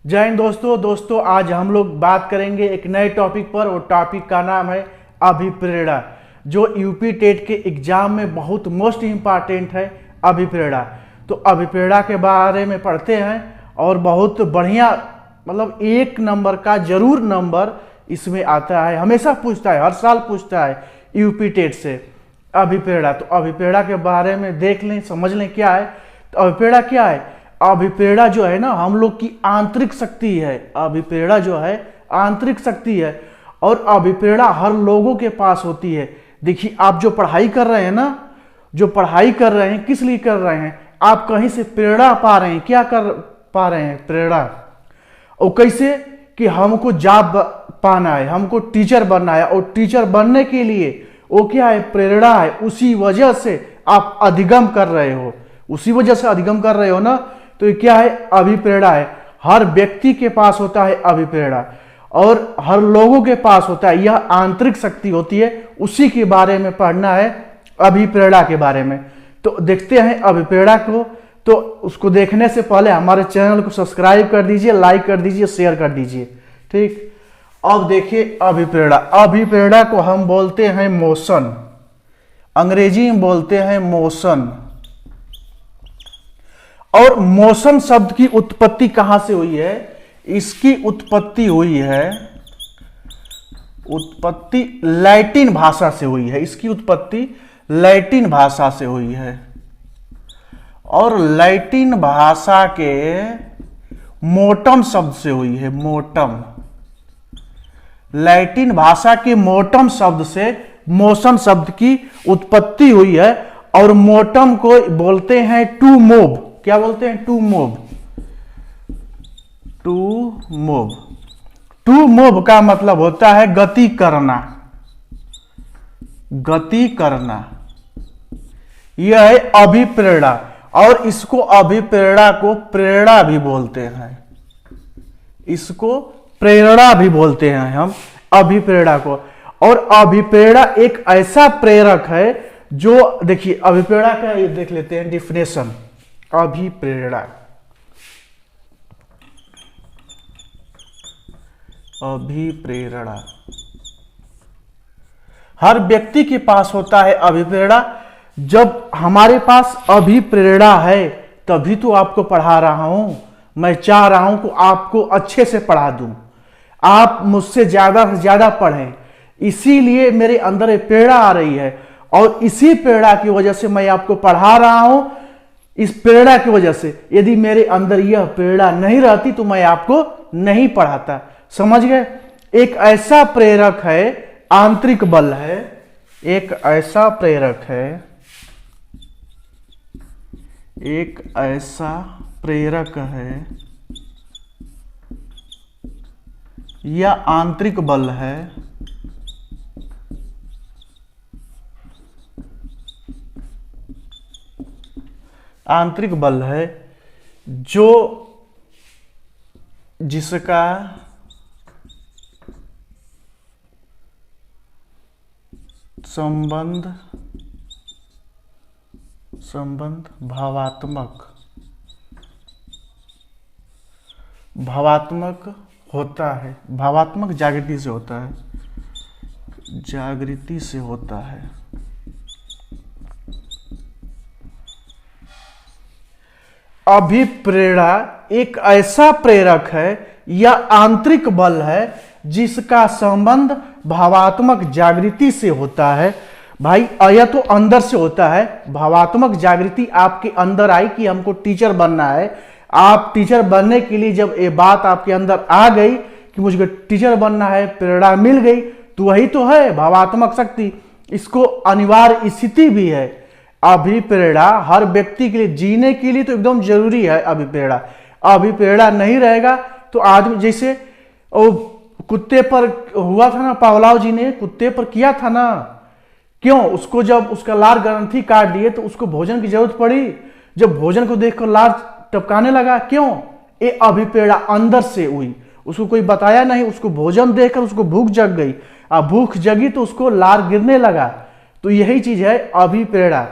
जय हिंद दोस्तों आज हम लोग बात करेंगे एक नए टॉपिक पर। और टॉपिक का नाम है अभिप्रेरणा, जो यूपी टेट के एग्जाम में बहुत मोस्ट इम्पॉर्टेंट है। अभिप्रेरणा, तो अभिप्रेरणा के बारे में पढ़ते हैं और बहुत बढ़िया, मतलब 1 नंबर का जरूर नंबर इसमें आता है, हमेशा पूछता है, हर साल पूछता है यूपी टेट से अभिप्रेरणा। तो अभिप्रेरणा के बारे में देख लें, समझ लें क्या है। तो अभिप्रेरणा क्या है? अभिप्रेरणा जो है ना, हम लोग की आंतरिक शक्ति है। अभिप्रेरणा जो है आंतरिक शक्ति है और अभिप्रेरणा हर लोगों के पास होती है। देखिए, आप जो पढ़ाई कर रहे हैं ना, जो पढ़ाई कर रहे हैं, किस लिए कर रहे हैं? आप कहीं से प्रेरणा पा रहे हैं। क्या कर पा रहे हैं? प्रेरणा। और कैसे? कि हमको जॉब पाना है, हमको टीचर बनना है, और टीचर बनने के लिए वो क्या है? प्रेरणा है। उसी वजह से आप अधिगम कर रहे हो, उसी वजह से अधिगम कर रहे हो ना। तो ये क्या है? अभिप्रेरणा है। हर व्यक्ति के पास होता है अभिप्रेरणा और हर लोगों के पास होता है। यह आंतरिक शक्ति होती है, उसी के बारे में पढ़ना है, अभिप्रेरणा के बारे में। तो देखते हैं अभिप्रेरणा को। तो उसको देखने से पहले हमारे चैनल को सब्सक्राइब कर दीजिए, लाइक कर दीजिए, शेयर कर दीजिए। ठीक, अब देखिए अभिप्रेरणा। अभिप्रेरणा को हम बोलते हैं मोशन, अंग्रेजी में बोलते हैं मोशन। और मोशन शब्द की उत्पत्ति कहां से हुई है? इसकी उत्पत्ति हुई है, उत्पत्ति लैटिन भाषा से हुई है। इसकी उत्पत्ति लैटिन भाषा से हुई है और लैटिन भाषा के मोटम शब्द से हुई है। मोटम, लैटिन भाषा के मोटम शब्द से मोशन शब्द की उत्पत्ति हुई है। और मोटम को बोलते हैं टू मूव। क्या बोलते हैं? To move. To move, to move का मतलब होता है गति करना, गति करना। यह है अभिप्रेरणा। और इसको अभिप्रेरणा को प्रेरणा भी बोलते हैं, इसको प्रेरणा भी बोलते हैं हम अभिप्रेरणा को। और अभिप्रेरणा एक ऐसा प्रेरक है जो, देखिए अभिप्रेरणा का ये देख लेते हैं डिफिनेशन। अभिप्रेरणा, अभिप्रेरणा हर व्यक्ति के पास होता है अभिप्रेरणा। जब हमारे पास अभिप्रेरणा है तभी तो आपको पढ़ा रहा हूं। मैं चाह रहा हूं कि आपको अच्छे से पढ़ा दूं, आप मुझसे ज्यादा से ज्यादा पढ़ें। इसीलिए मेरे अंदर एक प्रेरणा आ रही है और इसी प्रेरणा की वजह से मैं आपको पढ़ा रहा हूं। इस प्रेरणा की वजह से, यदि मेरे अंदर यह प्रेरणा नहीं रहती तो मैं आपको नहीं पढ़ाता। समझ गए? एक ऐसा प्रेरक है, आंतरिक बल है, एक ऐसा प्रेरक है, एक ऐसा प्रेरक है या आंतरिक बल है आंतरिक बल है जो जिसका संबंध भावात्मक होता है, भावात्मक जागृति से होता है, जागृति से होता है। अभिप्रेरणा एक ऐसा प्रेरक है या आंतरिक बल है जिसका संबंध भावात्मक जागृति से होता है। भाई, यह तो अंदर से होता है। भावात्मक जागृति आपके अंदर आई कि हमको टीचर बनना है। आप टीचर बनने के लिए जब ये बात आपके अंदर आ गई कि मुझे टीचर बनना है, प्रेरणा मिल गई, तो वही तो है भावात्मक शक्ति। इसको अनिवार्य स्थिति भी है। अभिप्रेरणा हर व्यक्ति के लिए, जीने के लिए तो एकदम जरूरी है अभिप्रेरणा। अभिप्रेरणा नहीं रहेगा तो आदमी, जैसे वो कुत्ते पर हुआ था ना, पावलाव जी ने कुत्ते पर किया था ना। क्यों? उसको जब उसका लार ग्रंथि काट दिए तो उसको भोजन की जरूरत पड़ी। जब भोजन को देखकर लार टपकाने लगा, क्यों? ये अभिप्रेरणा अंदर से हुई, उसको कोई बताया नहीं। उसको भोजन देखकर उसको भूख जग गई, अब भूख जगी तो उसको लार गिरने लगा। तो यही चीज है अभिप्रेरणा।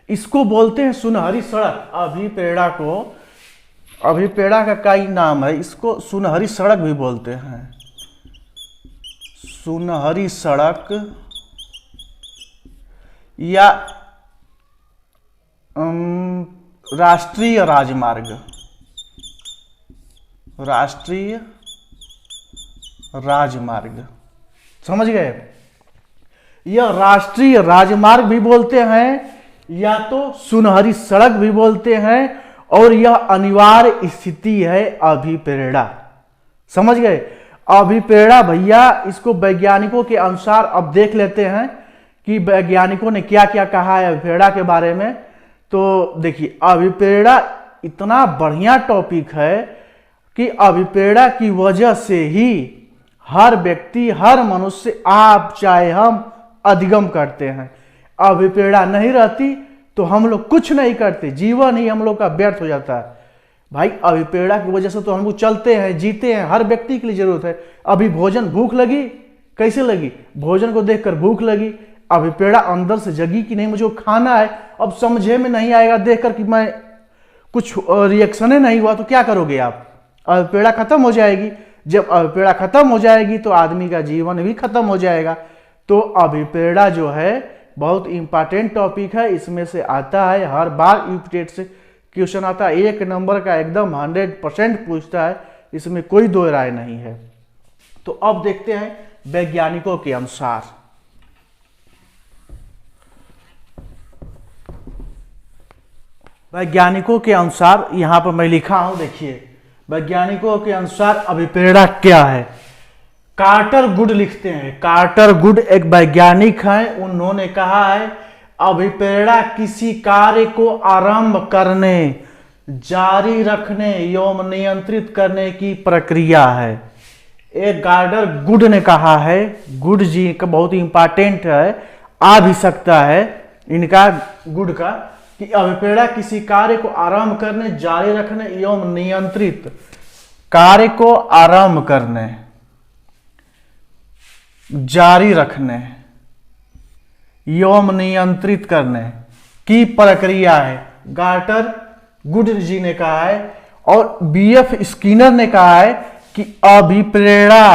इसको बोलते हैं सुनहरी सड़क। अभिप्रेरणा को अभिप्रेरणा का कई नाम है, इसको सुनहरी सड़क भी बोलते हैं, सुनहरी सड़क या राष्ट्रीय राजमार्ग, राष्ट्रीय राजमार्ग, समझ गए। यह राष्ट्रीय राजमार्ग भी बोलते हैं या तो सुनहरी सड़क भी बोलते हैं, और यह अनिवार्य स्थिति है अभिप्रेरणा, समझ गए। अभिप्रेरणा भैया, इसको वैज्ञानिकों के अनुसार अब देख लेते हैं कि वैज्ञानिकों ने क्या क्या कहा है अभिप्रेरणा के बारे में। तो देखिए, अभिप्रेरणा इतना बढ़िया टॉपिक है कि अभिप्रेरणा की वजह से ही हर व्यक्ति, हर मनुष्य, आप चाहे हम, अधिगम करते हैं। अभिप्रेरणा नहीं रहती तो हम लोग कुछ नहीं करते, जीवन ही हम लोग का व्यर्थ हो जाता है। भाई अभिप्रेरणा की वजह से तो हम लोग चलते हैं, जीते हैं, हर व्यक्ति के लिए जरूरत है। अभी भोजन, भूख लगी, कैसे लगी? भोजन को देखकर भूख लगी। अभिप्रेरणा अंदर से जगी कि नहीं मुझे खाना है। अब समझे में नहीं आएगा देखकर कि मैं कुछ रिएक्शन नहीं हुआ तो क्या करोगे आप? अभिप्रेरणा खत्म हो जाएगी। जब अभिप्रेरणा खत्म हो जाएगी तो आदमी का जीवन भी खत्म हो जाएगा। तो अभिप्रेरणा जो है बहुत इंपॉर्टेंट टॉपिक है। इसमें से आता है हर बार यूपीटेट से क्वेश्चन आता है, 1 नंबर का एकदम 100% पूछता है, इसमें कोई दो राय नहीं है। तो अब देखते हैं वैज्ञानिकों के अनुसार। वैज्ञानिकों के अनुसार यहां पर मैं लिखा हूं, देखिए वैज्ञानिकों के अनुसार अभिप्रेरणा क्या है। कार्टर गुड लिखते हैं। कार्टर गुड एक वैज्ञानिक हैं, उन्होंने कहा है अभिप्रेरणा किसी कार्य को आरंभ करने, जारी रखने एवं नियंत्रित करने की प्रक्रिया है। एक गार्डर गुड ने कहा है, गुड जी का बहुत इंपॉर्टेंट है, आ भी सकता है इनका गुड का, कि अभिप्रेरणा किसी कार्य को आरंभ करने, जारी रखने एवं नियंत्रित, कार्य को आरंभ करने, जारी रखने एवं नियंत्रित करने की प्रक्रिया है। गार्टर गुड जी ने कहा है। और बीएफ स्किनर ने कहा है कि अभिप्रेरणा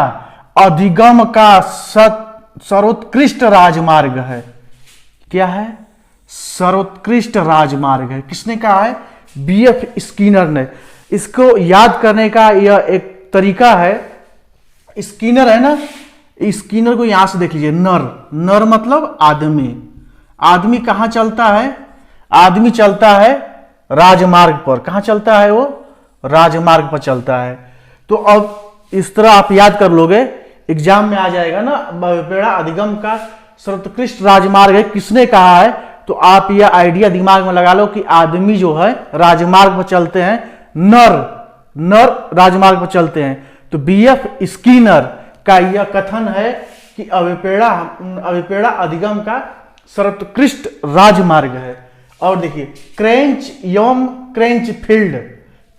अधिगम का सर्वोत्कृष्ट राजमार्ग है। क्या है? सर्वोत्कृष्ट राजमार्ग है। किसने कहा है? बीएफ स्किनर ने। इसको याद करने का यह एक तरीका है। स्किनर है ना, स्किनर को यहां से देख लीजिए। नर, नर मतलब आदमी। आदमी कहां चलता है? आदमी चलता है राजमार्ग पर। कहां चलता है वो? राजमार्ग पर चलता है। तो अब इस तरह आप याद कर लोगे, एग्जाम में आ जाएगा ना, अभिप्रेरणा अधिगम का सर्वोत्कृष्ट राजमार्ग है। किसने कहा है? तो आप यह आइडिया दिमाग में लगा लो कि आदमी जो है राजमार्ग पर चलते हैं, नर राजमार्ग पर चलते हैं। तो बीएफ स्किनर का यह कथन है कि अभिप्रेरणा अधिगम का सर्वोत्कृष्ट राजमार्ग है। और देखिए क्रेंच एवं क्रेंचफील्ड,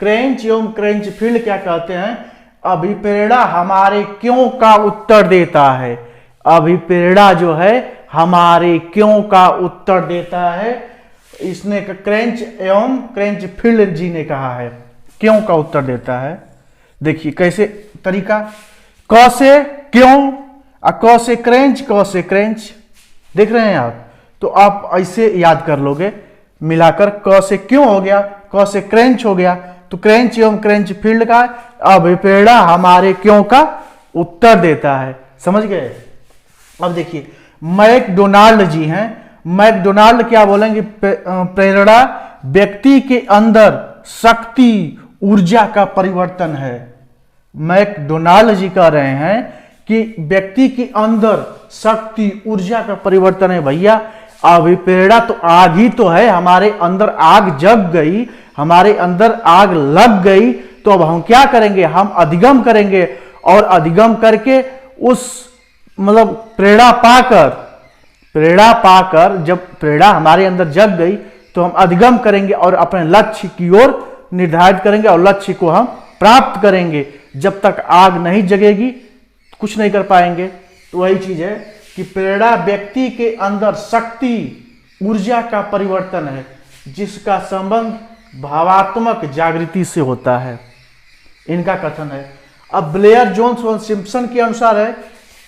क्रेंच एवं क्रेंचफील्ड क्या कहते हैं? अभिप्रेरणा हमारे क्यों का उत्तर देता है। अभिप्रेरणा जो है हमारे क्यों का उत्तर देता है। इसने क्रेंच एवं क्रेंचफील्ड जी ने कहा है, क्यों का उत्तर देता है। देखिए कैसे तरीका, क से क्यों, क से क्रेंच, क से क्रेंच, देख रहे हैं आप। तो आप ऐसे याद कर लोगे मिलाकर, क से क्यों हो गया, क से क्रेंच हो गया। तो क्रेंच एवं क्रेंचफील्ड का अभिप्रेरणा हमारे क्यों का उत्तर देता है। समझ गए? अब देखिए मैकडोनाल्ड जी हैं। मैकडोनाल्ड क्या बोलेंगे? प्रेरणा व्यक्ति के अंदर शक्ति, ऊर्जा का परिवर्तन है। मैकडोनाल्ड जी कह रहे हैं कि व्यक्ति के अंदर शक्ति, ऊर्जा का परिवर्तन है। भैया अभिप्रेरणा तो आग ही तो है, हमारे अंदर आग जग गई, हमारे अंदर आग लग गई, तो अब हम क्या करेंगे? हम अधिगम करेंगे। और अधिगम करके उस मतलब प्रेरणा पाकर जब प्रेरणा हमारे अंदर जग गई तो हम अधिगम करेंगे और अपने लक्ष्य की ओर निर्धारित करेंगे और लक्ष्य को हम प्राप्त करेंगे। जब तक आग नहीं जगेगी कुछ नहीं कर पाएंगे। तो वही चीज है कि प्रेरणा व्यक्ति के अंदर शक्ति, ऊर्जा का परिवर्तन है, जिसका संबंध भावात्मक जागृति से होता है, इनका कथन है। अब ब्लेयर जोन्स और सिम्पसन के अनुसार है,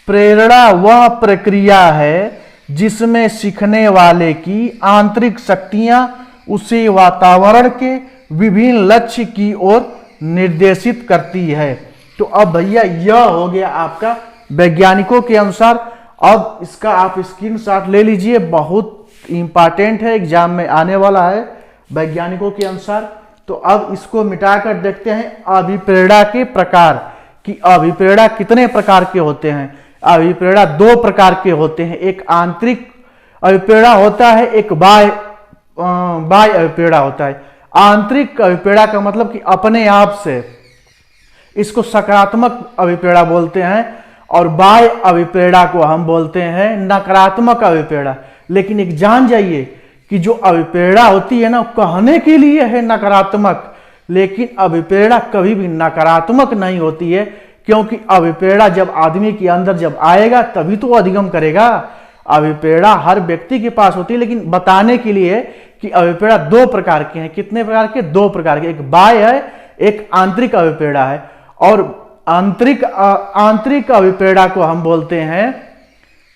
प्रेरणा वह प्रक्रिया है जिसमें सीखने वाले की आंतरिक शक्तियां उसे वातावरण के विभिन्न लक्ष्य की ओर निर्देशित करती है। तो अब भैया यह हो गया आपका वैज्ञानिकों के अनुसार। अब इसका आप स्क्रीनशॉट ले लीजिए, बहुत इंपॉर्टेंट है, एग्जाम में आने वाला है वैज्ञानिकों के अनुसार। तो अब इसको मिटाकर देखते हैं अभिप्रेरणा के प्रकार कि अभिप्रेरणा कितने प्रकार के होते हैं। अभिप्रेरणा दो प्रकार के होते हैं, एक आंतरिक अभिप्रेरणा होता है, एक बाह्य अभिप्रेरणा होता है। आंतरिक अभिप्रेरणा का मतलब कि अपने आप से, इसको सकारात्मक अभिप्रेरणा बोलते हैं, और बाह्य अभिप्रेरणा को हम बोलते हैं नकारात्मक अभिप्रेरणा। लेकिन एक जान जाइए कि जो अभिप्रेरणा होती है ना, कहने के लिए है नकारात्मक, लेकिन अभिप्रेरणा कभी भी नकारात्मक नहीं होती है, क्योंकि अभिप्रेरणा जब आदमी के अंदर जब आएगा तभी तो वो अधिगम करेगा। अभिप्रेरणा हर व्यक्ति के पास होती है, लेकिन बताने के लिए कि अभिप्रेरणा दो प्रकार के हैं। कितने प्रकार के? दो प्रकार के, एक बाह्य है, एक आंतरिक अभिप्रेरणा है। और आंतरिक अभिप्रेरणा को हम बोलते हैं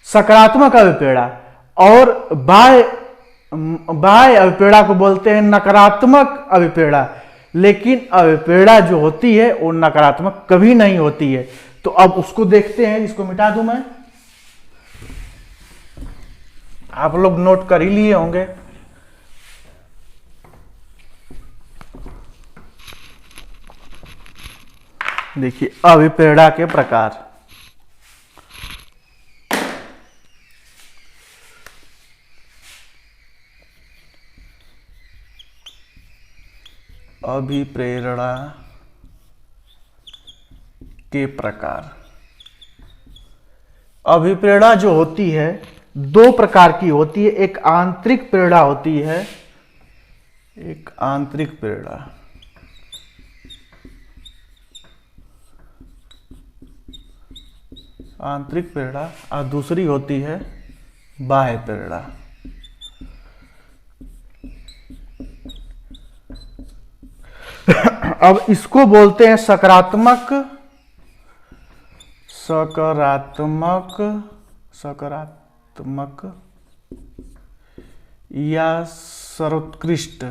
सकारात्मक अभिप्रेरणा, और बाह्य अभिप्रेरणा को बोलते हैं नकारात्मक अभिप्रेरणा। लेकिन अभिप्रेरणा जो होती है वो नकारात्मक कभी नहीं होती है। तो अब उसको देखते हैं, इसको मिटा दूं मैं, आप लोग नोट कर ही लिए होंगे। देखिए अभिप्रेरणा के प्रकार। अभिप्रेरणा के प्रकार। अभिप्रेरणा जो होती है दो प्रकार की होती है, एक आंतरिक प्रेरणा होती है, एक आंतरिक प्रेरणा, आंतरिक प्रेरणा, और दूसरी होती है बाह्य प्रेरणा। अब इसको बोलते हैं सकारात्मक या सर्वोत्कृष्ट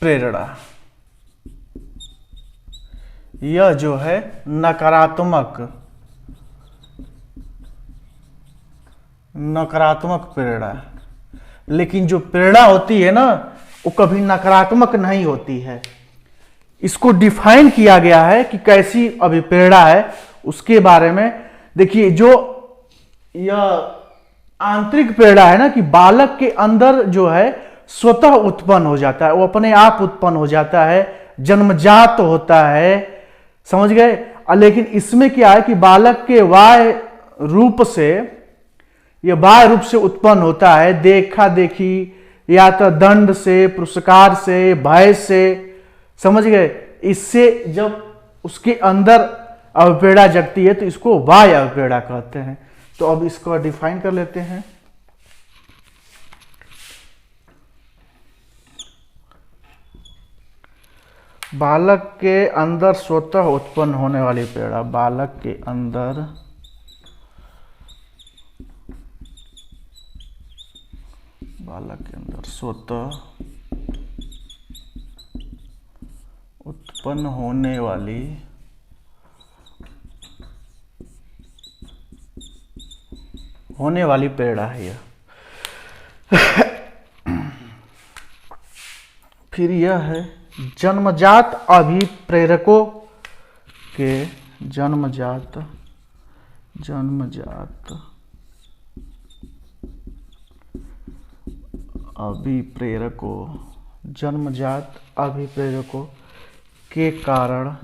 प्रेरणा। यह जो है नकारात्मक प्रेरणा। लेकिन जो प्रेरणा होती है ना, वो कभी नकारात्मक नहीं होती है। इसको डिफाइन किया गया है कि कैसी अभिप्रेरणा है उसके बारे में। देखिए जो यह आंतरिक प्रेरणा है ना, कि बालक के अंदर जो है स्वतः उत्पन्न हो जाता है, वो अपने आप उत्पन्न हो जाता है, जन्मजात होता है, समझ गए। लेकिन इसमें क्या है कि बालक के बाह्य रूप से, यह बाह्य रूप से उत्पन्न होता है, देखा देखी या तो दंड से, पुरस्कार से, भय से, समझ गए। इससे जब उसके अंदर अभिप्रेरणा जगती है तो इसको बाह्य अभिप्रेरणा कहते हैं। तो अब इसको डिफाइन कर लेते हैं। बालक के अंदर स्वतः उत्पन्न होने वाली प्रेरणा, बालक के अंदर स्वतः उत्पन्न होने वाली प्रेरणा है यह। फिर यह है जन्मजात अभिप्रेरकों के जन्मजात अभिप्रेरकों के कारण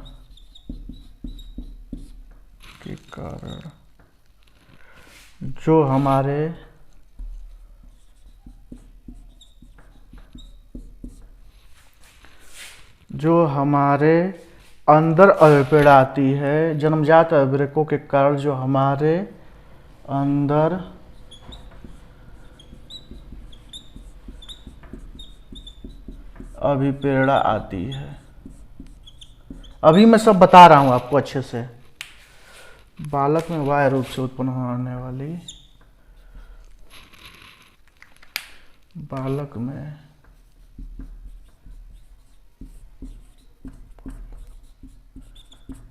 जो हमारे अंदर अभिप्रेरणा आती है, जन्मजात अभिप्रेरकों के कारण जो हमारे अंदर अभिप्रेरणा आती है। अभी मैं सब बता रहा हूं आपको अच्छे से। बालक में बाह्य रूप से उत्पन्न होने वाली, बालक में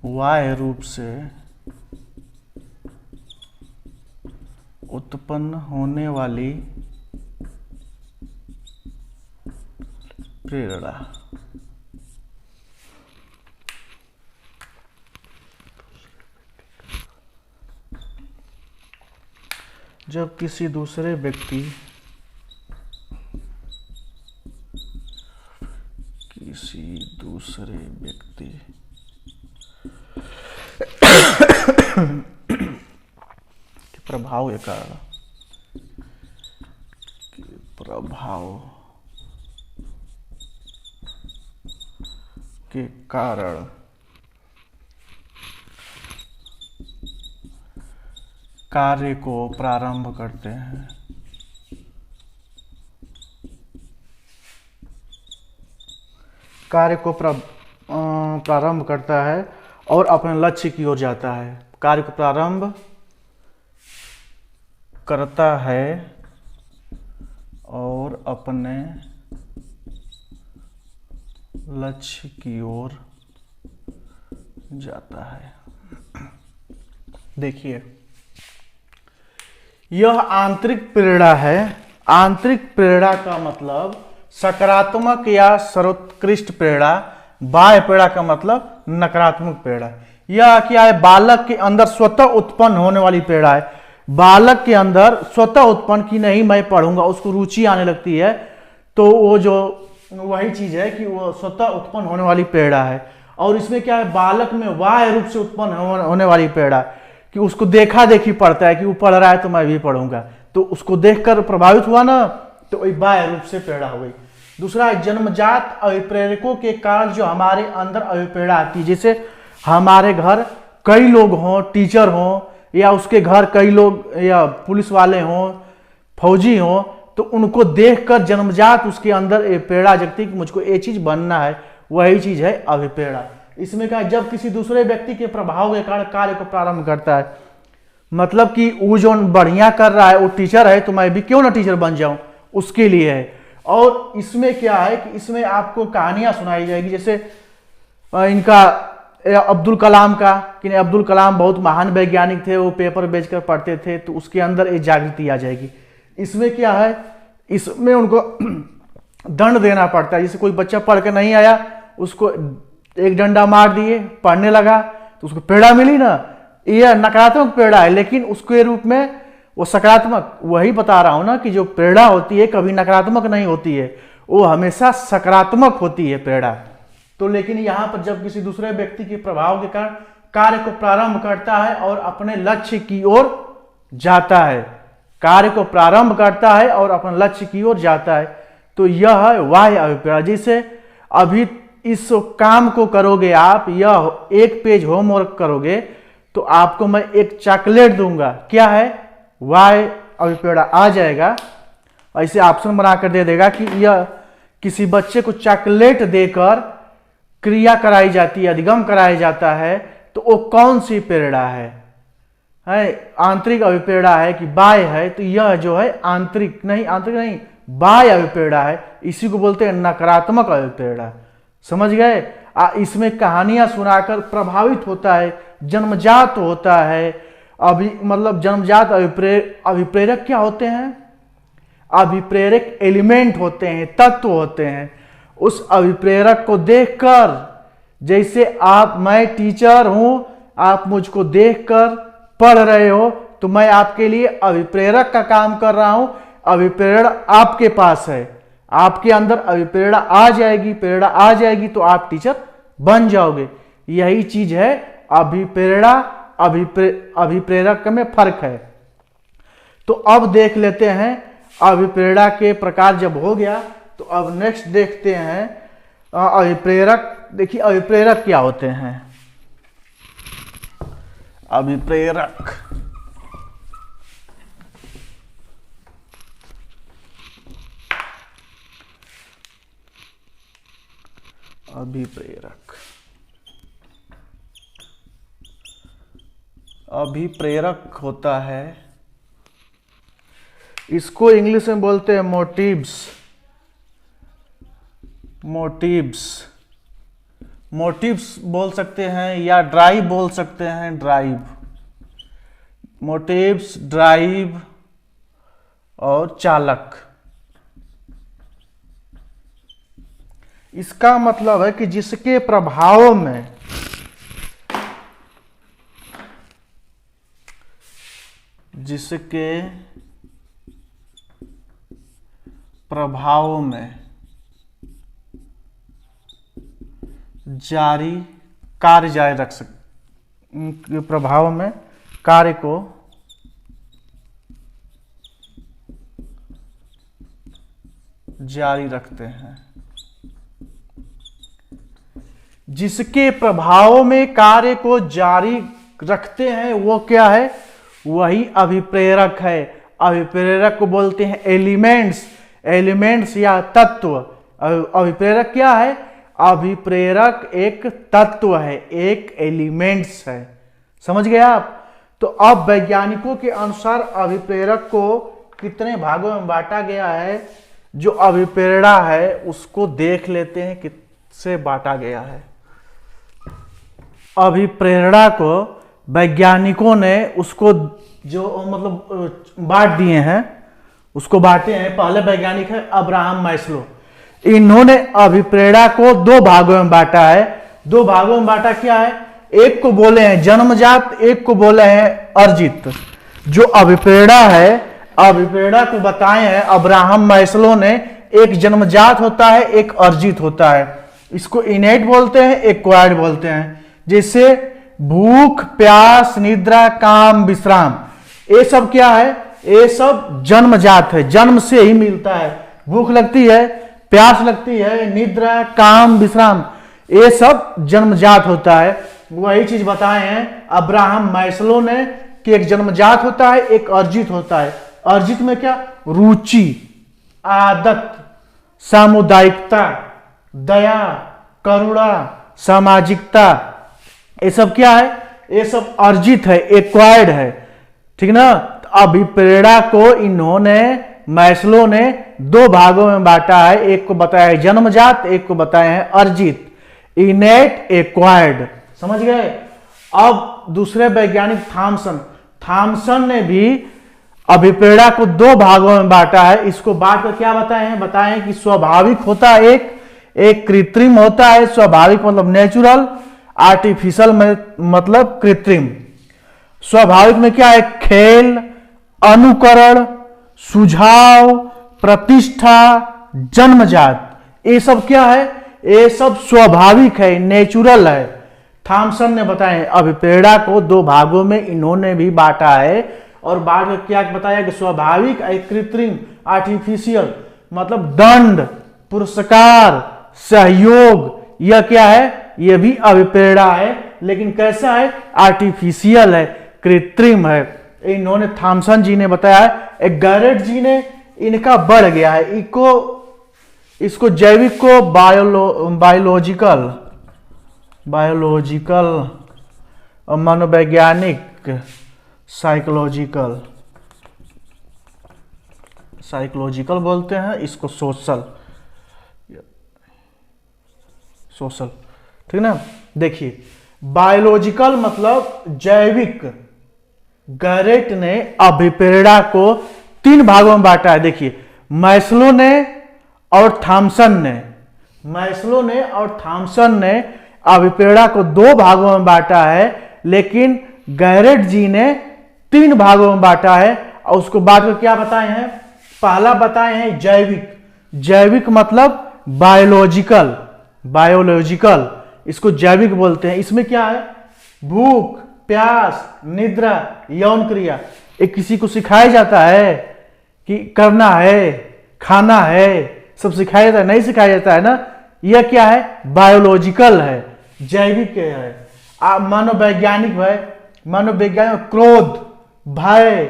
बाह्य रूप से उत्पन्न होने वाली प्रेरणा। जब किसी दूसरे व्यक्ति प्रभाव के कारण, प्रभाव के कारण कार्य को प्रारंभ करते हैं, कार्य को प्रारंभ करता है और अपने लक्ष्य की ओर जाता है। कार्य को प्रारंभ करता है और अपने लक्ष्य की ओर जाता है। देखिए, यह आंतरिक प्रेरणा है। आंतरिक प्रेरणा का मतलब सकारात्मक या सर्वोत्कृष्ट प्रेरणा। बाह्य प्रेरणा का मतलब नकारात्मक प्रेरणा। यह क्या है? बालक के अंदर स्वतः उत्पन्न होने वाली प्रेरणा है। बालक के अंदर स्वतः उत्पन्न की नहीं मैं पढ़ूंगा, उसको रुचि आने लगती है, तो वो जो वही चीज है कि वो स्वतः उत्पन्न होने वाली प्रेरणा है। और इसमें क्या है? बालक में बाह्य रूप से उत्पन्न होने वाली प्रेरणा, कि उसको देखा देखी पढ़ता है कि वो पढ़ रहा है तो मैं भी पढ़ूंगा, तो उसको देखकर प्रभावित हुआ ना, तो वही बाह्य रूप से प्रेरणा हो गई। दूसरा है जन्मजात अभिप्रेरकों के कारण जो हमारे अंदर अभिप्रेरणा आती है। जैसे हमारे घर कई लोग हों, टीचर हों, या उसके घर कई लोग या पुलिस वाले हों, फौजी हों, तो उनको देखकर जन्मजात उसके अंदर प्रेरणा जगती कि मुझको ये चीज बनना है। वही चीज है अभिप्रेरणा। इसमें क्या, जब किसी दूसरे व्यक्ति के प्रभाव के कारण कार्य को प्रारंभ करता है, मतलब कि वो जो बढ़िया कर रहा है, वो टीचर है तो मैं भी क्यों ना टीचर बन जाऊं, उसके लिए है। और इसमें क्या है कि इसमें आपको कहानियां सुनाई जाएगी। जैसे इनका अब्दुल कलाम का, कि अब्दुल कलाम बहुत महान वैज्ञानिक थे, वो पेपर बेचकर पढ़ते थे, तो उसके अंदर एक जागृति आ जाएगी। इसमें क्या है, इसमें उनको दंड देना पड़ता है। जैसे कोई बच्चा पढ़ के नहीं आया, उसको एक डंडा मार दिए, पढ़ने लगा तो उसको प्रेरणा मिली ना, यह नकारात्मक प्रेरणा है, लेकिन उसके रूप में वो सकारात्मक। वही बता रहा हूं ना कि जो प्रेरणा होती है कभी नकारात्मक नहीं होती है, वो हमेशा सकारात्मक होती है प्रेरणा। तो लेकिन यहां पर जब किसी दूसरे व्यक्ति के प्रभाव के कारण कार्य को प्रारंभ करता है और अपने लक्ष्य की ओर जाता है, कार्य को प्रारंभ करता है और अपने लक्ष्य की ओर जाता है, तो यह है बाह्य अभिप्रेरणा। जैसे अभी इस काम को करोगे आप, यह एक पेज होमवर्क करोगे, तो आपको मैं एक चॉकलेट दूंगा, क्या है? बाह्य अभिप्रेरणा आ जाएगा। ऐसे ऑप्शन बनाकर दे देगा कि यह किसी बच्चे को चॉकलेट देकर क्रिया कराई जाती है, अधिगम कराया जाता है, तो वो कौन सी प्रेरणा है? आंतरिक अभिप्रेरणा है कि बाह्य है? तो यह जो है आंतरिक नहीं बाह्य अभिप्रेरणा है। इसी को बोलते हैं नकारात्मक अभिप्रेरणा। समझ गए? इसमें कहानियां सुनाकर प्रभावित होता है, जन्मजात होता है। मतलब जन्मजात अभिप्रेरक क्या होते हैं? अभिप्रेरक एलिमेंट होते हैं, तत्व होते हैं। उस अभिप्रेरक को देखकर, जैसे मैं टीचर हूं, आप मुझको देखकर पढ़ रहे हो, तो मैं आपके लिए अभिप्रेरक का काम कर रहा हूं। अभिप्रेरणा आपके पास है, आपके अंदर अभिप्रेरणा आ जाएगी, प्रेरणा आ जाएगी तो आप टीचर बन जाओगे। यही चीज है अभिप्रेरणा, अभिप्रेरक में फर्क है। तो अब देख लेते हैं अभिप्रेरणा के प्रकार। जब हो गया तो अब नेक्स्ट देखते हैं अभिप्रेरक। देखिए अभिप्रेरक क्या होते हैं। अभिप्रेरक अभिप्रेरक, अभिप्रेरक होता है, इसको इंग्लिश में बोलते हैं मोटिव्स, मोटिव्स, मोटिव्स बोल सकते हैं या ड्राइव बोल सकते हैं, ड्राइव, मोटिव्स, ड्राइव और चालक। इसका मतलब है कि जिसके प्रभाव में, जिसके प्रभाव में जारी कार्य जारी रख सकते, प्रभाव में कार्य को जारी रखते हैं, जिसके प्रभाव में कार्य को जारी रखते हैं वो क्या है, वही अभिप्रेरक है। अभिप्रेरक को बोलते हैं एलिमेंट्स, एलिमेंट्स या तत्व। अभिप्रेरक क्या है, अभिप्रेरक एक तत्व है, एक एलिमेंट्स है। समझ गए आप? तो अब वैज्ञानिकों के अनुसार अभिप्रेरक को कितने भागों में बांटा गया है, जो अभिप्रेरणा है उसको देख लेते हैं किससे बांटा गया है। अभिप्रेरणा को वैज्ञानिकों ने उसको जो मतलब बांट दिए हैं, उसको बांटे हैं। पहले वैज्ञानिक है अब्राहम मैस्लो, इन्होंने अभिप्रेरणा को दो भागों में बांटा है। दो भागों में बांटा क्या है, एक को बोले हैं जन्मजात, एक को बोले हैं अर्जित। जो अभिप्रेरणा है, अभिप्रेरणा को बताए हैं अब्राहम मैस्लो ने, एक जन्मजात होता है, एक अर्जित होता है। इसको इनेट बोलते हैं, एक्वायर्ड बोलते हैं। जैसे भूख, प्यास, निद्रा, काम, विश्राम, ये सब क्या है, ये सब जन्मजात है, जन्म से ही मिलता है। भूख लगती है, प्यास लगती है, निद्रा, काम, विश्राम, ये सब जन्मजात होता है। वही चीज बताए हैं अब्राहम मैस्लो ने कि एक जन्मजात होता है, एक अर्जित होता है। अर्जित में क्या, रुचि, आदत, सामुदायिकता, दया, करुणा, सामाजिकता, ये सब क्या है, ये सब अर्जित है, एक्वायर्ड है। ठीक ना? तो अभिप्रेरणा को इन्होंने, मैस्लो ने दो भागों में बांटा है। एक को बताया है जन्मजात, एक को बताया है अर्जित, इनेट, एक्वायर्ड। समझ गए? अब दूसरे वैज्ञानिक थॉमसन ने भी अभिप्रेरणा को दो भागों में बांटा है। इसको बांट कर क्या बताए हैं, बताए हैं कि स्वाभाविक होता है एक कृत्रिम होता है। स्वाभाविक मतलब नेचुरल, आर्टिफिशियल मतलब कृत्रिम। स्वाभाविक में क्या है, खेल, अनुकरण, सुझाव, प्रतिष्ठा, जन्मजात, ये सब क्या है, ये सब स्वाभाविक है, नेचुरल है। थॉमसन ने बताया अभिप्रेरणा को दो भागों में इन्होंने भी बांटा है। और बांट कर क्या बताया कि स्वाभाविक, कृत्रिम, आर्टिफिशियल मतलब दंड, पुरस्कार, सहयोग, यह क्या है, यह भी अभिप्रेरणा है। लेकिन कैसा है, आर्टिफिशियल है, कृत्रिम है। इन्होंने थॉमसन जी ने बताया। गैरेट जी ने इनका बढ़ गया है, इसको जैविक को बायोलॉजिकल और मनोवैज्ञानिक, साइकोलॉजिकल बोलते हैं, इसको सोशल। ठीक ना? देखिए, बायोलॉजिकल मतलब जैविक। गैरेट ने अभिप्रेरणा को तीन भागों में बांटा है। देखिए, मैस्लो ने और थॉमसन ने अभिप्रेरणा को दो भागों में बांटा है, लेकिन गैरेट जी ने तीन भागों में बांटा है। और उसको बांट कर क्या बताए हैं, पहला बताए हैं जैविक मतलब बायोलॉजिकल, इसको जैविक बोलते हैं। इसमें क्या है, भूख, प्यास, निद्रा, यौन क्रिया, ये किसी को सिखाया जाता है कि करना है, खाना है, सब सिखाया जाता है? नहीं सिखाया जाता है ना। यह क्या है, बायोलॉजिकल है, जैविक है। मनोवैज्ञानिक है, मनोवैज्ञानिक क्रोध, भय,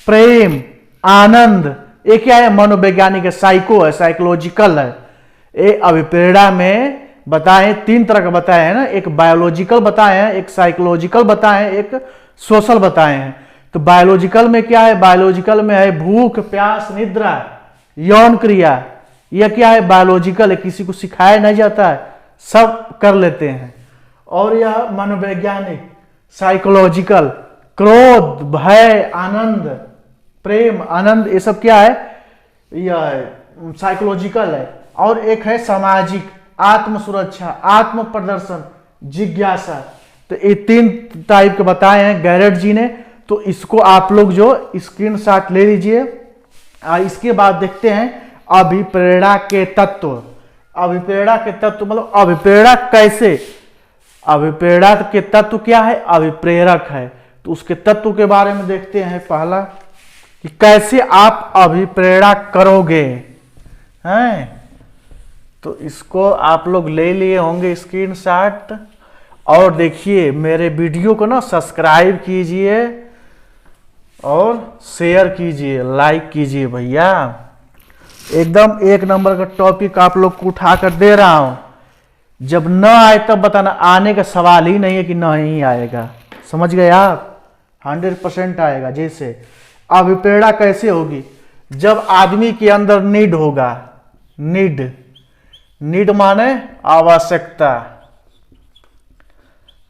प्रेम, आनंद, ये क्या है, मनोवैज्ञानिक है, साइकोलॉजिकल है। ये अभिप्रेरणा में बताए, 3 तरह का बताए हैं ना, एक बायोलॉजिकल बताए हैं, एक साइकोलॉजिकल बताए हैं, एक सोशल बताए हैं। तो बायोलॉजिकल में क्या है? बायोलॉजिकल में है भूख, प्यास, निद्रा, यौन क्रिया। यह क्या है? बायोलॉजिकल है, किसी को सिखाया नहीं जाता है, सब कर लेते हैं। और यह मनोवैज्ञानिक साइकोलॉजिकल, क्रोध, भय, आनंद, प्रेम, आनंद, ये सब क्या है? यह साइकोलॉजिकल है। और एक है सामाजिक, आत्म सुरक्षा, आत्म प्रदर्शन, जिज्ञासा। तो ये 3 टाइप के बताए हैं गैरेट जी ने। तो इसको आप लोग जो स्क्रीनशॉट ले लीजिए। इसके बाद देखते हैं अभिप्रेरणा के तत्व। अभिप्रेरणा के तत्व मतलब अभिप्रेरणा कैसे? अभिप्रेरणा के तत्व क्या है? अभिप्रेरक है। तो उसके तत्व के बारे में देखते हैं। पहला कि कैसे आप अभिप्रेरणा करोगे, हैं? तो इसको आप लोग ले लिए होंगे स्क्रीनशॉट। और देखिए मेरे वीडियो को ना सब्सक्राइब कीजिए और शेयर कीजिए, लाइक कीजिए भैया। एकदम 1 नंबर का टॉपिक आप लोग को उठा कर दे रहा हूं। जब न आए तब बताना, आने का सवाल ही नहीं है कि नहीं आएगा। समझ गए आप? 100% आएगा। जैसे अभिप्रेरणा कैसे होगी? जब आदमी के अंदर नीड होगा। नीड माने आवश्यकता।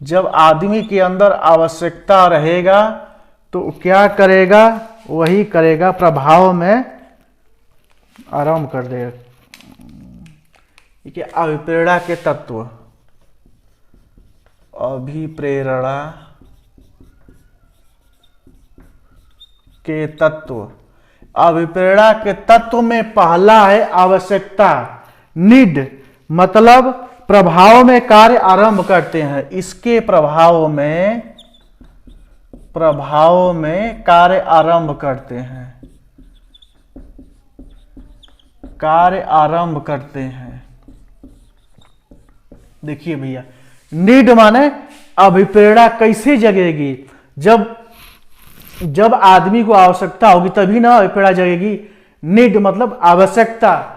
जब आदमी के अंदर आवश्यकता रहेगा तो क्या करेगा? वही करेगा, प्रभाव में आराम कर देगा। ठीक है, अभिप्रेरणा के तत्व। अभिप्रेरणा के तत्व। अभिप्रेरणा के तत्व में पहला है आवश्यकता, नीड, मतलब प्रभाव में कार्य आरंभ करते हैं। इसके प्रभाव में कार्य आरंभ करते हैं। कार्य आरंभ करते हैं। देखिए भैया, नीड माने अभिप्रेरणा कैसे जगेगी? जब आदमी को आवश्यकता होगी तभी ना अभिप्रेरणा जगेगी। नीड मतलब आवश्यकता।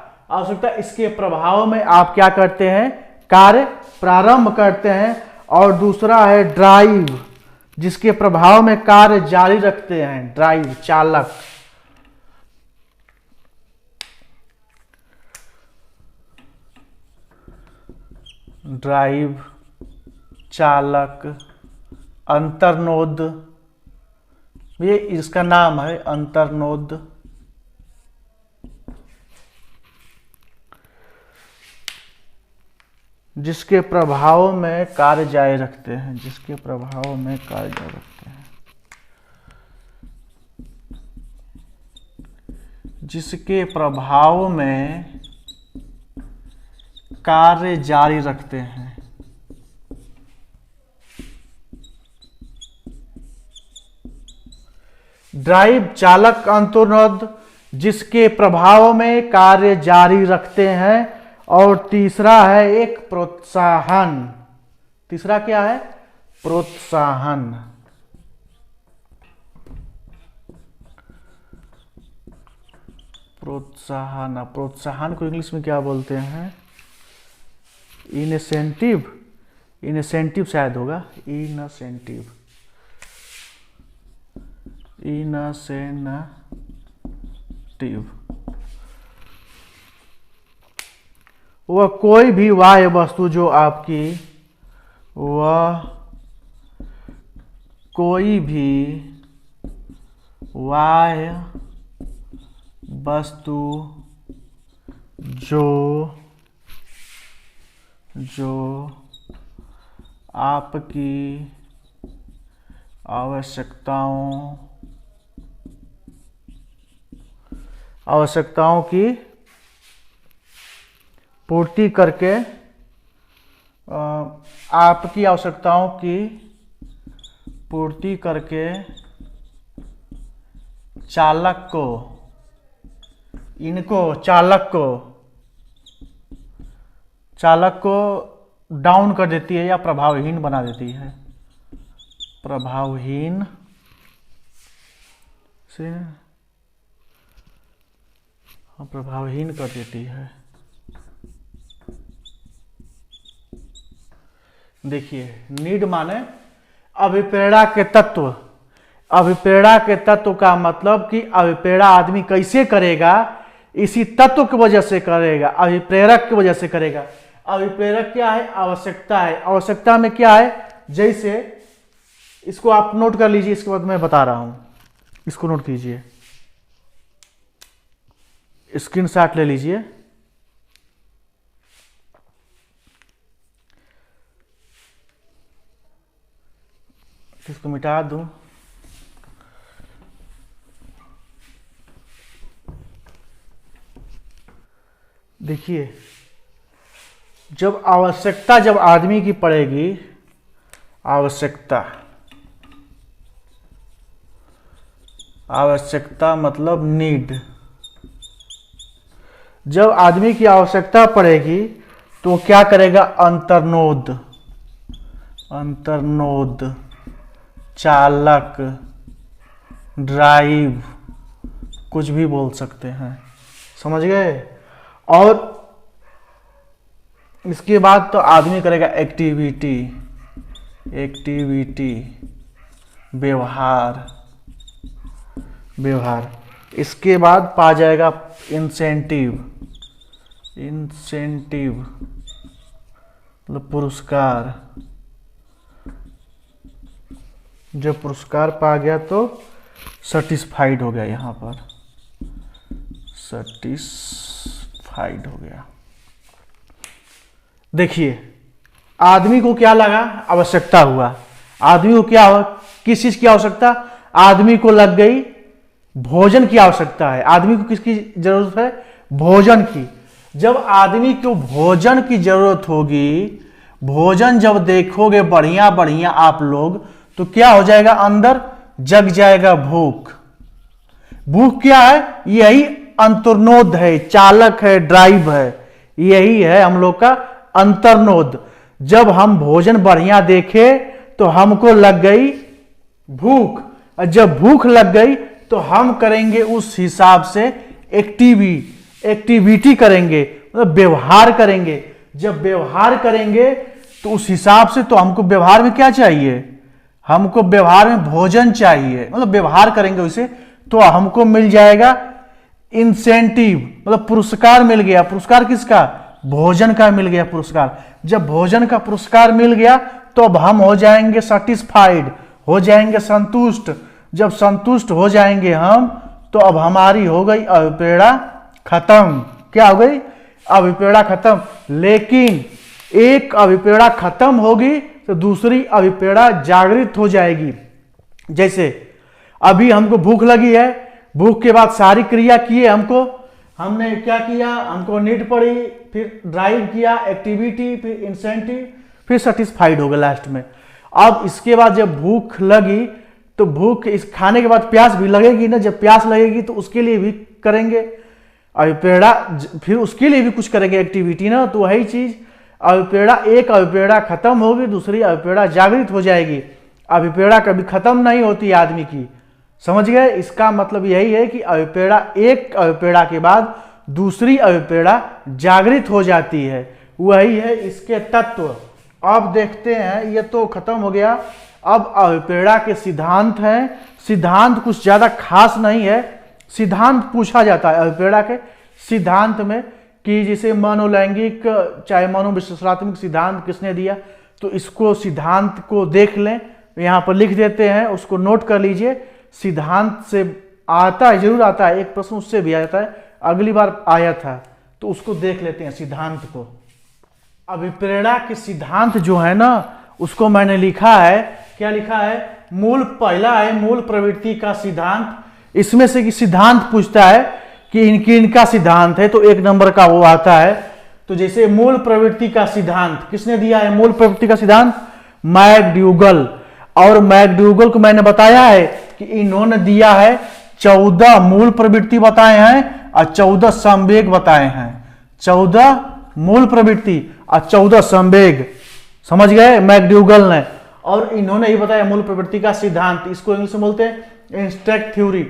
इसके प्रभाव में आप क्या करते हैं? कार्य प्रारंभ करते हैं। और दूसरा है ड्राइव, जिसके प्रभाव में कार्य जारी रखते हैं। ड्राइव, चालक। ड्राइव, चालक, अंतर्नोद, ये इसका नाम है अंतर्नोद। जिसके प्रभाव में कार्य जारी रखते हैं। जिसके प्रभाव में कार्य जारी रखते हैं। जिसके प्रभाव में कार्य जारी रखते हैं। ड्राइव, चालक, अंतर्नोद, जिसके प्रभाव में कार्य जारी रखते हैं। और तीसरा है एक प्रोत्साहन। तीसरा क्या है? प्रोत्साहन। प्रोत्साहन को इंग्लिश में क्या बोलते हैं? इनसेंटिव शायद होगा। इनसेंटिव। वह कोई भी बाह्य वस्तु जो आपकी, वह कोई भी बाह्य वस्तु जो आपकी आवश्यकताओं की पूर्ति करके, आपकी आवश्यकताओं की पूर्ति करके चालक को डाउन कर देती है या प्रभावहीन बना देती है। प्रभावहीन कर देती है। देखिए नीड माने अभिप्रेरणा के तत्व। अभिप्रेरणा के तत्व का मतलब कि अभिप्रेरणा आदमी कैसे करेगा, इसी तत्व की वजह से करेगा, अभिप्रेरक की वजह से करेगा। अभिप्रेरक क्या है? आवश्यकता है। आवश्यकता में क्या है? जैसे इसको आप नोट कर लीजिए, इसके बाद मैं बता रहा हूं, इसको नोट कीजिए, स्क्रीनशॉट ले लीजिए। इसको मिटा दूं। देखिए जब आवश्यकता जब आदमी की पड़ेगी, आवश्यकता, आवश्यकता मतलब नीड, जब आदमी की आवश्यकता पड़ेगी तो क्या करेगा? अंतर्नोद, अंतर्नोद, चालक, ड्राइव, कुछ भी बोल सकते हैं, समझ गए। और इसके बाद तो आदमी करेगा एक्टिविटी, एक्टिविटी, व्यवहार, व्यवहार। इसके बाद पा जाएगा इंसेंटिव, इंसेंटिव मतलब पुरस्कार। जब पुरस्कार पा गया तो सेटिस्फाइड हो गया, यहां पर सेटिस्फाइड हो गया। देखिए आदमी को क्या लगा? आवश्यकता हुआ। आदमी को क्या हुआ? किस चीज की आवश्यकता? आदमी को लग गई भोजन की आवश्यकता है। आदमी को किसकी जरूरत है? भोजन की। जब आदमी को भोजन की जरूरत होगी, भोजन जब देखोगे बढ़िया बढ़िया आप लोग, तो क्या हो जाएगा? अंदर जग जाएगा भूख। भूख क्या है? यही अंतर्नोद है, चालक है, ड्राइव है, यही है हम लोग का अंतर्नोद। जब हम भोजन बढ़िया देखे तो हमको लग गई भूख, और जब भूख लग गई तो हम करेंगे उस हिसाब से एक्टिविटी करेंगे, मतलब व्यवहार करेंगे। जब व्यवहार करेंगे तो उस हिसाब से तो हमको व्यवहार में क्या चाहिए? हमको व्यवहार में भोजन चाहिए, मतलब व्यवहार करेंगे उसे तो हमको मिल जाएगा इंसेंटिव, मतलब पुरस्कार मिल गया। पुरस्कार किसका? भोजन का मिल गया पुरस्कार। जब भोजन का पुरस्कार मिल गया तो अब हम हो जाएंगे सेटिस्फाइड, हो जाएंगे संतुष्ट। जब संतुष्ट हो जाएंगे हम तो अब हमारी हो गई अभिप्रेरणा खत्म। क्या हो गई? अभिप्रेरणा खत्म। लेकिन एक अभिप्रेरणा खत्म होगी तो दूसरी अभिप्रेरणा जागृत हो जाएगी। जैसे अभी हमको भूख लगी है, भूख के बाद सारी क्रिया किए, हमने क्या किया? हमको नीड पड़ी, फिर ड्राइव किया, एक्टिविटी, फिर इंसेंटिव, फिर सेटिस्फाइड हो गया लास्ट में। अब इसके बाद जब भूख लगी तो भूख, इस खाने के बाद प्यास भी लगेगी ना, जब प्यास लगेगी तो उसके लिए भी करेंगे अभिप्रेरणा, फिर उसके लिए भी कुछ करेंगे एक्टिविटी ना। तो वही चीज अभिप्रेरणा, एक अभिप्रेरणा खत्म होगी, दूसरी अभिप्रेरणा जागृत हो जाएगी। अभिप्रेरणा कभी खत्म नहीं होती आदमी की, समझ गए। इसका मतलब यही है कि अभिप्रेरणा, एक अभिप्रेरणा के बाद दूसरी अभिप्रेरणा जागृत हो जाती है, वही है इसके तत्व। अब देखते हैं, ये तो खत्म हो गया। अब अभिप्रेरणा के सिद्धांत हैं। सिद्धांत कुछ ज्यादा खास नहीं है, सिद्धांत पूछा जाता है अभिप्रेरणा के सिद्धांत में कि जैसे मनोलैंगिक चाहे मनोविश्लेषणात्मक सिद्धांत किसने दिया, तो इसको सिद्धांत को देख लें, यहाँ पर लिख देते हैं, उसको नोट कर लीजिए। सिद्धांत से आता है, जरूर आता है, एक प्रश्न उससे भी आता है, अगली बार आया था, तो उसको देख लेते हैं सिद्धांत को। अभिप्रेरणा के सिद्धांत जो है ना, उसको मैंने लिखा है, क्या लिखा है? मूल, पहला है मूल प्रवृत्ति का सिद्धांत। इसमें से कि सिद्धांत पूछता है कि इनका सिद्धांत है, तो एक नंबर का वो आता है। तो जैसे मूल प्रवृत्ति का सिद्धांत किसने दिया है? मूल प्रवृत्ति का सिद्धांत मैकड्यूगल। और मैकड्यूगल को मैंने बताया है कि इन्होंने दिया है 14 मूल प्रवृत्ति बताए हैं और 14 संवेग बताए हैं। 14 मूल प्रवृत्ति और 14 संवेग, समझ गए, मैकड्यूगल ने। और इन्होंने ही बताया मूल प्रवृत्ति का सिद्धांत। इसको इंग्लिश में बोलते हैं इंस्ट्रक्ट थ्योरी।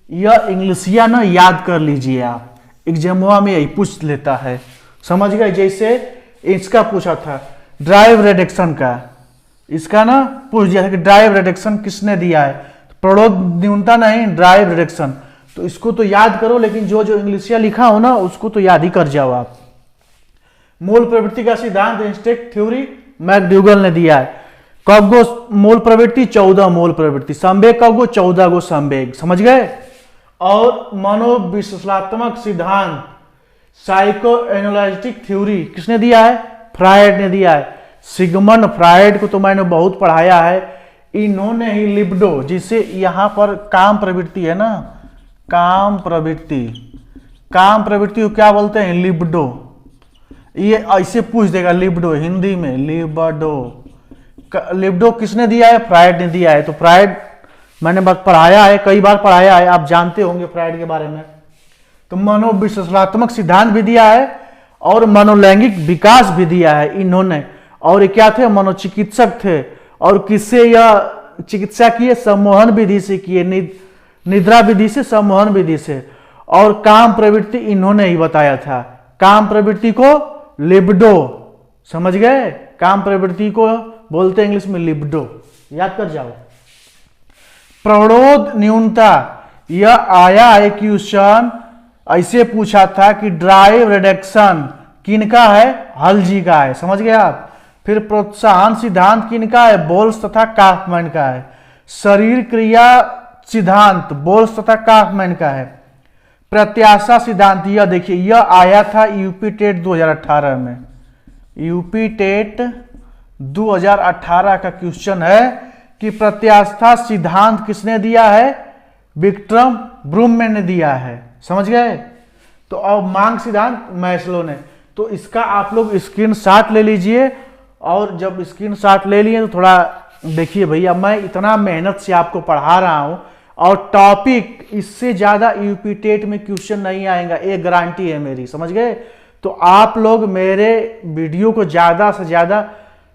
यह इंग्लिशिया ना याद कर लीजिए आप, एग्जाम में यही पूछ लेता है, समझ गए। जैसे इसका पूछा था ड्राइव रिडक्शन का, इसका ना पूछ दिया था कि ड्राइव रिडक्शन किसने दिया है, प्रणोद न्यूनता नहीं, ड्राइव रिडक्शन। तो इसको तो याद करो, लेकिन जो जो इंग्लिशिया लिखा हो ना उसको तो याद ही कर जाओ आप। मोल प्रवृत्ति का सिद्धांत इंस्टेक थ्योरी मैकडूगल ने दिया है। कब गो मोल प्रवृत्ति, 14 मोल प्रवृत्ति। संवेग कब गो, 14 गो संवेग, समझ गए। और मनोविश्लेषणात्मक सिद्धांत साइको एनालिटिक थ्योरी किसने दिया है, फ्रायड ने दिया है। सिगमंड फ्रायड को तो मैंने बहुत पढ़ाया है। इन्होंने ही लिबिडो, जिसे यहां पर काम प्रवृत्ति है ना, काम प्रवृत्ति, काम प्रवृत्ति को क्या बोलते हैं, लिबिडो। ये ऐसे पूछ देगा लिबिडो हिंदी में, लिबिडो। लिबिडो किसने दिया है, फ्रायड ने दिया है। तो फ्रायड मैंने पढ़ाया है, कई बार पढ़ाया है, आप जानते होंगे फ्रायड के बारे में। तो मनोविश्लेषणात्मक सिद्धांत भी दिया है और मनोलैंगिक विकास भी दिया है इन्होंने। और ये क्या थे, मनोचिकित्सक थे। और किससे यह चिकित्सा किए, सम्मोहन विधि से किए, निद्रा विधि से, सम्मोहन विधि से। और काम प्रवृत्ति इन्होंने ही बताया था। काम प्रवृत्ति को लिबिडो, समझ गए। काम प्रवृत्ति को बोलते हैं इंग्लिश में लिबिडो, याद कर जाओ। प्रणोद न्यूनता, यह आया है क्वेश्चन, ऐसे पूछा था कि ड्राइव रिडक्शन किनका है, हल्जी का है, समझ गए आप। फिर प्रोत्साहन सिद्धांत किनका है, बोल्स तथा काफमैन का है। शरीर क्रिया सिद्धांत बोल्स तथा काफमैन का है। प्रत्याशा सिद्धांत, यह देखिए, यह आया था यूपी टेट 2018 में। यूपी टेट 2018 का क्वेश्चन है कि प्रत्याशा सिद्धांत किसने दिया है, विक्टम ब्रूमैन ने दिया है, समझ गए। तो अब मांग सिद्धांत मैस्लो ने। तो इसका आप लोग स्क्रीनशॉट ले लीजिए। और जब स्क्रीनशॉट ले लिए तो थोड़ा देखिए भैया, मैं इतना मेहनत से आपको पढ़ा रहा हूं और टॉपिक इससे ज्यादा यूपी टेट में क्वेश्चन नहीं आएगा, एक गारंटी है मेरी, समझ गए। तो आप लोग मेरे वीडियो को ज्यादा से ज्यादा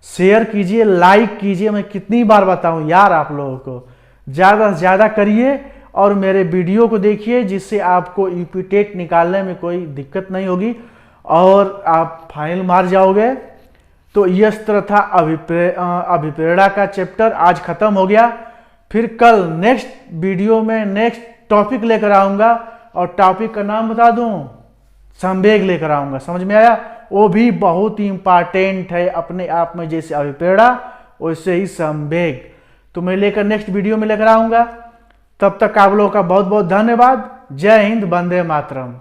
शेयर कीजिए, लाइक कीजिए। मैं कितनी बार बताऊं यार, आप लोगों को ज्यादा से ज्यादा करिए और मेरे वीडियो को देखिए, जिससे आपको यूपी टेट निकालने में कोई दिक्कत नहीं होगी और आप फाइनल मार जाओगे। तो इस तरह था अभिप्रेरणा का चैप्टर आज खत्म हो गया। फिर कल नेक्स्ट वीडियो में नेक्स्ट टॉपिक लेकर आऊंगा और टॉपिक का नाम बता दूं, संवेग लेकर आऊंगा, समझ में आया। वो भी बहुत ही इंपॉर्टेंट है अपने आप में, जैसे अभिप्रेरणा वैसे ही संवेग। तो मैं लेकर नेक्स्ट वीडियो में लेकर आऊंगा। तब तक आप लोगों का बहुत बहुत धन्यवाद। जय हिंद, वंदे मातरम।